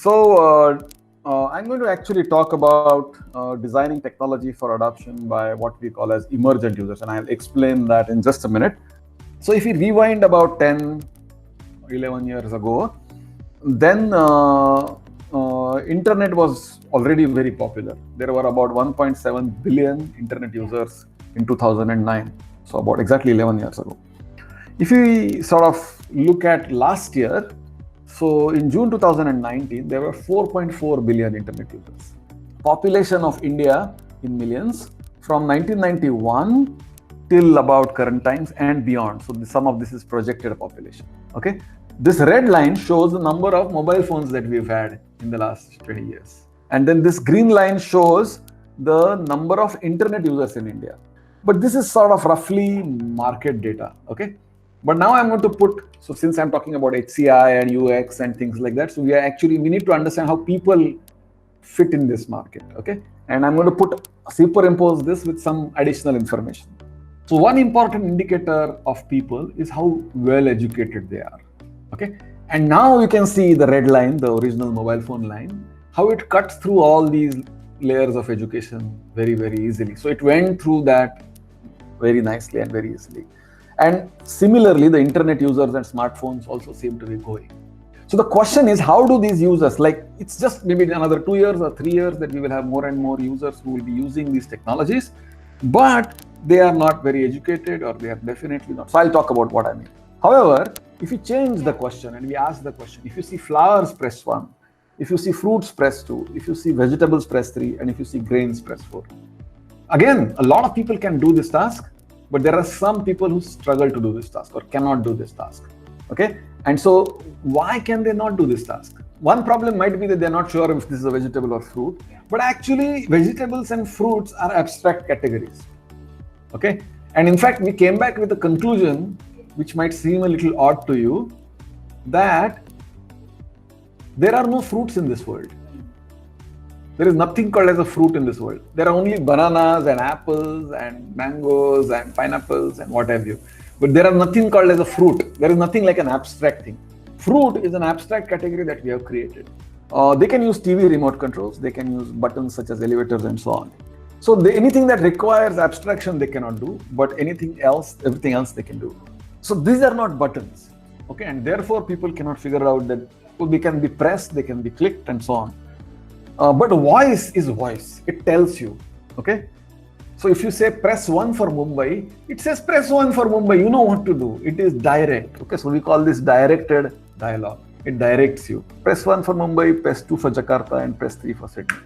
I'm going to actually talk about designing technology for adoption by what we call as emergent users, and I'll explain that in just a minute. So if we rewind about 10, 11 years ago, then internet was already very popular. There were about 1.7 billion internet users in 2009, so about exactly 11 years ago. If we sort of look at last year, so in June 2019, there were 4.4 billion internet users. Population of India in millions from 1991 till about current times and beyond. So some of this is projected population. Okay, this red line shows the number of mobile phones that we've had in the last 20 years. And then this green line shows the number of internet users in India. But this is sort of roughly market data. Okay. But now I'm going to put, so since I'm talking about HCI and UX and things like that, so we need to understand how people fit in this market, okay? And I'm going to superimpose this with some additional information. So one important indicator of people is how well educated they are, okay? And now you can see the red line, the original mobile phone line, how it cuts through all these layers of education very, very easily. So it went through that very nicely and very easily. And similarly, the internet users and smartphones also seem to be going. So the question is, how do these users, like it's just maybe another 2 years or 3 years that we will have more and more users who will be using these technologies, but they are not very educated, or they are definitely not. So I'll talk about what I mean. However, if you change the question and we ask the question, if you see flowers, press 1. If you see fruits, press 2. If you see vegetables, press 3. And if you see grains, press 4. Again, a lot of people can do this task, but there are some people who struggle to do this task or cannot do this task, okay? And so why can they not do this task? One problem might be that they're not sure if this is a vegetable or fruit, but actually vegetables and fruits are abstract categories, okay? And in fact, we came back with a conclusion, which might seem a little odd to you, that there are no fruits in this world. There is nothing called as a fruit in this world. There are only bananas and apples and mangoes and pineapples and what have you. But there are nothing called as a fruit. There is nothing like an abstract thing. Fruit is an abstract category that we have created. They can use TV remote controls. They can use buttons such as elevators and so on. So anything that requires abstraction, they cannot do. But anything else, everything else they can do. So these are not buttons. Okay, and therefore people cannot figure out that they can be pressed, they can be clicked and so on. But voice is voice. It tells you, okay? So if you say press 1 for Mumbai, it says press 1 for Mumbai. You know what to do. It is direct, okay? So we call this directed dialogue. It directs you. Press 1 for Mumbai, press 2 for Jakarta, and press 3 for Sydney.